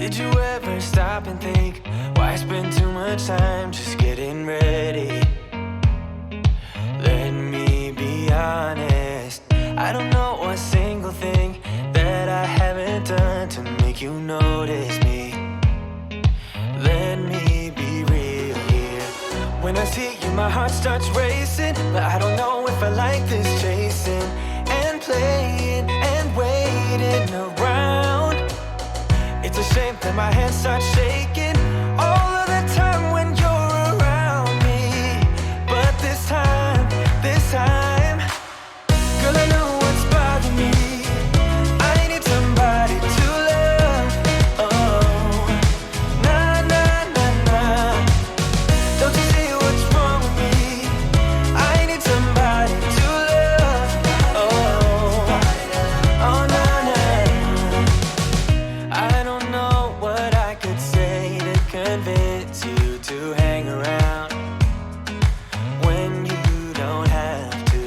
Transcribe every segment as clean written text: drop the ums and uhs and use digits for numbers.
Did you ever stop and think, why spend too much time just getting ready? Let me be honest, I don't know a single thing that I haven't done to make you notice me. Let me be real here. When I see you, my heart starts racing, but I don't know if I like this chasing and playing and waiting around. It's a shame that my hands start shaking all of the time when you're around me. But this time, girl, I know what's bothering me. I need somebody to love. Oh, nah, nah, nah, nah. Don't you see what's wrong with me? I need somebody to love. Oh, oh, nah, nah. I don't know what I could say to convince you to hang around when you don't have to.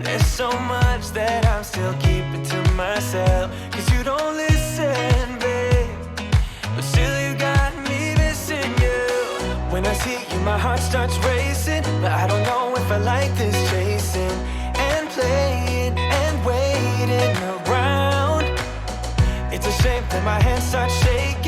There's so much that I'm still keeping to myself, 'cause you don't listen, babe. But still you got me missing you. When I see you, my heart starts racing, but I don't know if I like this chasing and playing and waiting around. It's a shame that my hands start shaking